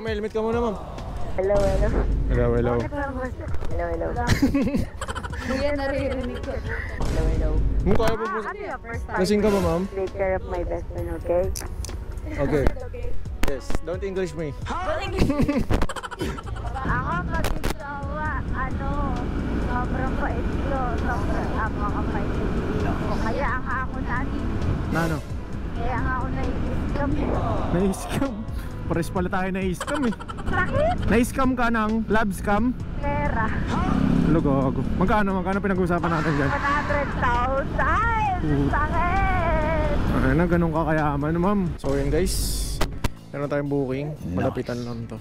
May helmet ka muna, ma'am. Hello, hello. Hello, hello. Hello, hello. Kuya, naririnig ko. Hello, hello. Kung kaya po po. Ano yung first time? Lasing ka ba, ma'am? Take care of my best friend, okay? Okay. Yes, don't English me. Ako mag-isawa, sobrang pait ko, sobrang kapait ko. Kaya ang ako natin, Na ano? kaya ang ako nai-scam. Na-scam. Pares pala tayo na-scam eh. Sakit? Na-scam ka ng lab scam? Pera. Logo. Magkano pinag-uusapan natin dyan? 100,000! Sakit! Ay na, ganun ka kayaman, ma'am. So yun guys, meron tayong booking. Malapitan lang to.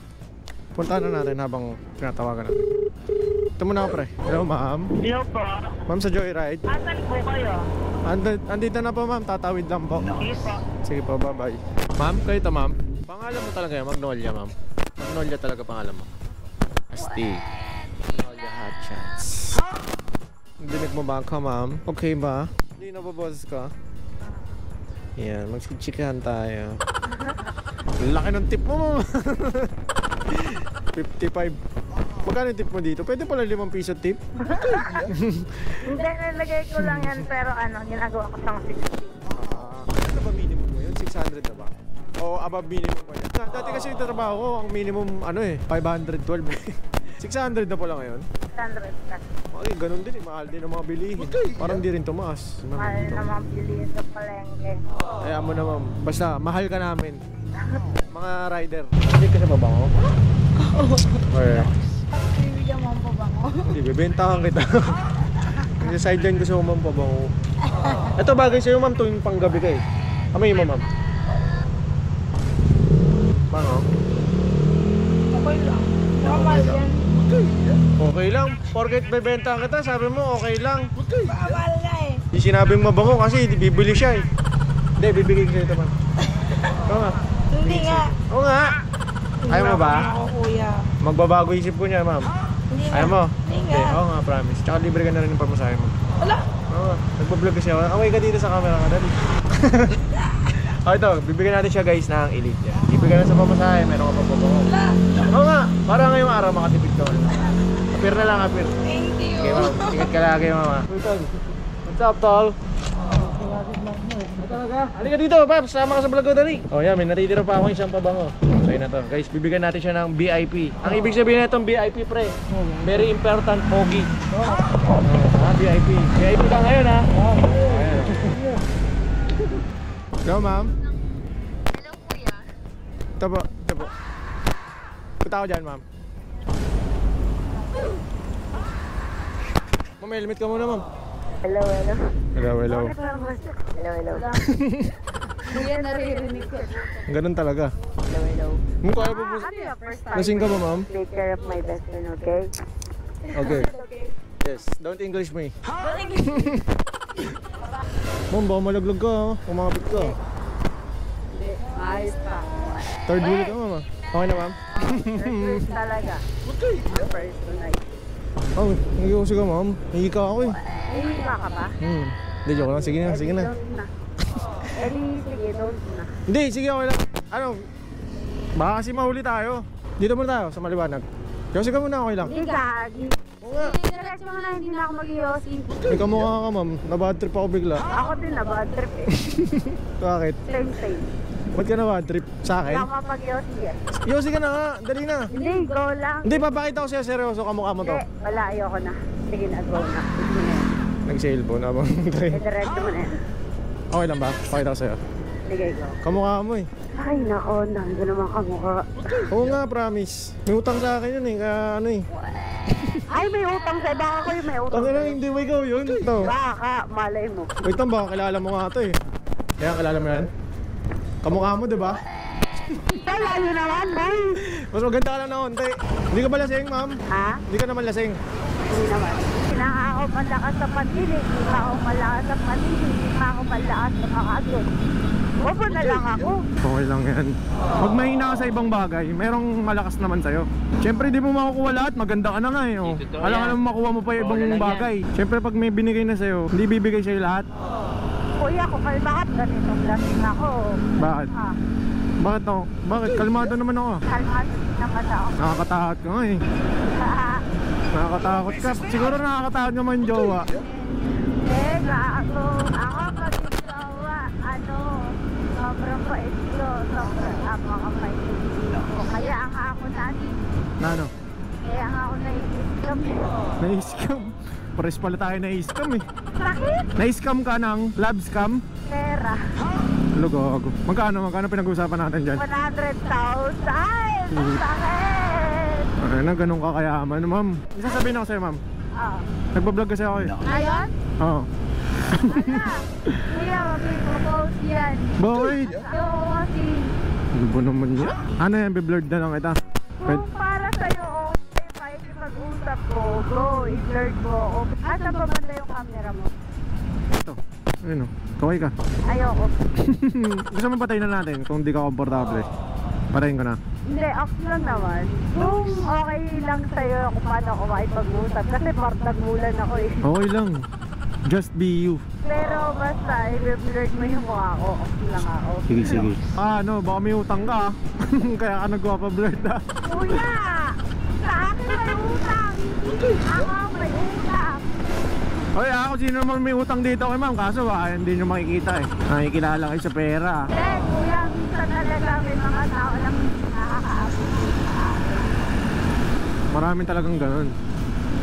Puntahan na natin habang pinatawagan natin. Ito muna ako, pre. Hello, ma'am. Hello po. Ma'am, sa Joyride. Asan po kayo? Andito na po, ma'am. Tatawid lang po. Sige po. Sige po, bye-bye. Ma'am, kayo ito, ma'am. Pangalan mo talaga yun, Magnolia, ma'am. Magnolia talaga pangalan mo. Asti. Magnolia Hot Shots. Dinig mo ba ka, ma'am? Okay ba? Hindi na baboses ka? Yan, magsichikahan tayo. Laki ng tip mo, ma'am. 55. Magkano yung tip mo dito? Pwede pala 5 piso tip? Hindi, nalagay ko lang yan, pero ginagawa ko pang 60. Ano ba minimum mo yun? 600 na ba? O above minimum pa yan? Dati kasi yung trabaho ko, ang minimum 512 600 na pala ngayon? 600 ka. Ay, ganun din eh. Mahal din ang mga bilihin. Parang di rin tumaas. Mahal naman bilihin sa palengke. Kaya mo na, ma'am. Basta, mahal ka namin. Mga rider. Hindi ka sa babango? Okay. Bibigyan mo ang pabango. Hindi, bibentahan kita. Kasi sideline gusto ko, ma'am, pabango. Ito bagay sa'yo, ma'am, tuwing panggabi ka eh. Amay mo, ma'am. Bango? Okay lang. Normal yan. Okay lang. Porket bebentahan kita, sabi mo okay lang. Bawal na eh. Di sinabing mabango kasi bibili siya eh. Hindi, bibigay ko sa'yo ito, ma'am. Oo nga. Hindi nga. Oo nga. Ayaw mo ba? Ako, kuya. Magbabago isip ko niya, ma'am. Hindi nga. Ayaw mo? Hindi nga. Oo nga, promise. Tsaka libre ka na rin ng pamasahe mo. Wala. Oo nga. Nagpa-vlog kasi ako. Away ka dito sa camera ka, dali. Ito, bibigyan natin siya guys ng elite yan. Bibigyan na sa pamasahe, meron ka pa pabango. Wala. Oo nga. Para ngayong araw makatipid ka. Apir na lang, apir. Thank you. Okay, ma'am. Ingat ka lagi, mama. What's up, tol? Halika dito, Paps. Sama ka sa vlog ko, dali. Oh, yan. May natitira pa ako isang pabango. So, yun na to. Guys, bibigyan natin siya ng VIP. Ang ibig sabihin na itong VIP, pre. Very important, pogi. VIP. VIP ka ngayon, ha? Ayan. Hello, ma'am. Hello, kuya. Ito po. Punta ako dyan, ma'am. Ma'am, may helmet ka muna, ma'am. Hello, hello. Hello, hello. Hello, hello. Kuya, naririnig ko. Ganun talaga. Hello, hello. Kung kaya po po. Ano yung first time? Lasing ka ba, ma'am? Take care of my best friend, okay? Okay. Yes, don't English me. Ma'am, baka malaglag ka, ha? Kumapit ka. Hindi. Ayos pa. Third wheel ka, ma'am. Okay na, ma'am? First talaga. First tonight. Oh, nag-iuso ka, ma'am. Hihika ako eh. Hihika ka ba? Hindi, joke lang. Sige na, sige na. Don't na. Sige, don't na. Hindi, sige, okay lang. Ano? Baka kasi mahuli tayo. Dito muna tayo, sa maliwanag. Yosi ka muna, okay lang. Hindi gagi. Oo nga. Diretso mo na, hindi na ako mag-iossi. May kamukha ka, ma'am. Nabad trip ako bigla. Ako din na bad trip eh. Bakit? Same. Ba't ka nabad trip? Sa Hindi akin? ako mapag-iossi eh. Yosi ka na nga, dali na. Hindi, go lang. Hindi, papakita ko sa'yo seryoso kamukha mo to. Hindi, wala, ayoko na. Sige na, go na. Sige mo na yan. Nag-sailboat na bang train. Diretso mo na yan. Okay lang ba? Pakita ko sa'yo. Sige, go. Kamukha mo eh. Ay, nako, nando naman kamukha. Oo nga, promise. May utang sa akin yun eh, kaya ano eh. Ay, may utang sa'yo. Baka ko yung may utang. Tangina, hindi mo ikaw yun. Ito. Baka, malay mo. Wait lang, baka kilala mo nga ito eh. Kaya kilala mo yan? Kamukha mo, di ba? Kaya yun naman, boy. Mas maganda ka lang na konti. Hindi ka ba lasing, ma'am? Ha? Hindi ka naman lasing. Hindi naman. Hindi na ako malakas sa pandinig. Hindi na ako malakas sa pandinig. Hindi na ako malakas sa makagod. Opo na lang ako. Okay lang yan. Pag mahina ka sa ibang bagay, merong malakas naman sa'yo. Siyempre, di mo makukuha lahat. Maganda ka na nga eh. Oh. Alam ka naman makuha mo pa yung ibang bagay. Siyempre, pag may binigay na sa'yo, hindi bibigay sa'yo lahat. Kuya ko, bakit ganitong lasing ako? Bakit? Ah, Bakit ako? Bakit? Kalmado naman ako. Kalmado din naman ako. Nakakatakot ka nga eh. Nakakatakot ka. Siguro nakakatakot naman yung jowa. Eh, gago. Ako pag yung jowa, sobrang pait ko. Sobrang kapakapait ko. Kaya ang ako natin. Na ano? Kaya ang ako nai-scam. Na-scam. Pares pala tayo na-scam eh. Bakit? Na-scam ka ng love scam? Pera. Lugago. Magkano pinag-uusapan natin dyan? 100,000! Ang sakit! Ay na, ganun ka kayaman, ma'am. Isasabihin ako sa'yo, ma'am. Oh. Nagbablog kasi ako eh. Ngayon? Oo. Kuya, mag-propose yan. Bakit? Oo, kasi Ano ba naman yan? Ano yan, biblurred na lang kita. kung para sa'yo, okay, pakikipag-usap ko, go, i-flirt ko. Okay. Asa ba banda yung camera mo? Ito. Ayun o. Kaway ka. Ayoko. Gusto mo patayin na natin kung di ka komportable. Patayin ko na. Hindi, off lang naman. Kung okay lang sa'yo kung paano ako makipag-usap. Kasi partag-mulan ako eh. Okay lang. Just be you. Pero basta, i-flirt mo yung mukha ko. Okay lang ako. Sige. Ano, baka may utang ka ah. Kaya ka nagwapablurred ah. Kuya! Sa akin may utang! Ako may utang! Oy, ako sino naman may utang dito kay ma'am. Kaso hindi nyo makikita eh. Nakikilala kayo sa pera. Hindi, kuya, minsan talaga may mga tao lang nakakaabot. Maraming talagang ganun.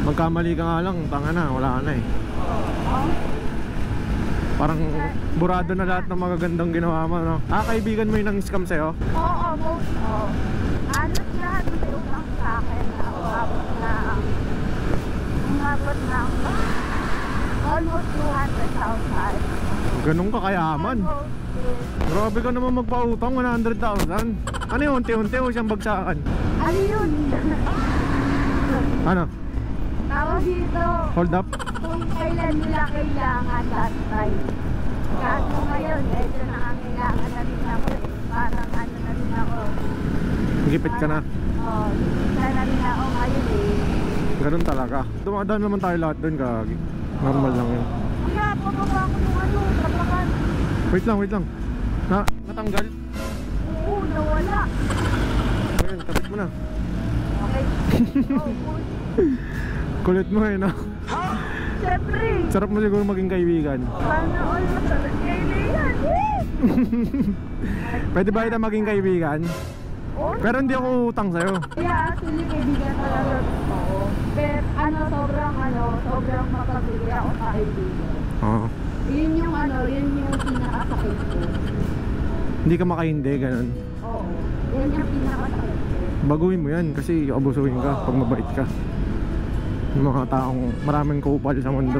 Magkamali ka nga lang, tanga na, wala ka na eh. Parang burado na lahat ng magagandang ginawa mo, no? Kaibigan mo yung nang-scam sa'yo? Oo, most of. Halos lahat may utang sa akin. Umabot na almost 200,000. Ganun ka kayaman. Grabe ka naman magpautang, 100,000. Ano yun, unti-unti o siyang bagsakan? Ano yun? Ano? Tawag dito. Hold up? Kung kailan nila kailangan that time. Kaso ngayon, medyo nangangailangan na rin ako eh. Parang ano na rin ako. Gipit ka na. Oo, na rin ako ngayon eh. Ganun talaga. Dumadaan naman tayo lahat dun, kagi. Normal lang yun. Kaya, pababa ko ng tapakan. Wait lang. Natanggal? Oo, nawala. Ayun, kapit mo na. Okay. Oh, Kulit mo eh, no? siyempre. Sarap mo siguro maging kaibigan. Sana all masalat kaibigan. Pwede ba kita maging kaibigan? Oo. Pero hindi ako utang sa'yo. Kaya actually, kaibigan talaga ako. Pero sobrang mapabigay ako sa kaibigan. Oo. Yun yung pinakasakit ko. Hindi ka makahindi, ganun. Oo. Yan yung pinakasakit ko. Baguhin mo yan kasi abusuhin ka pag mabait ka. Yung mga taong maraming kupal sa mundo.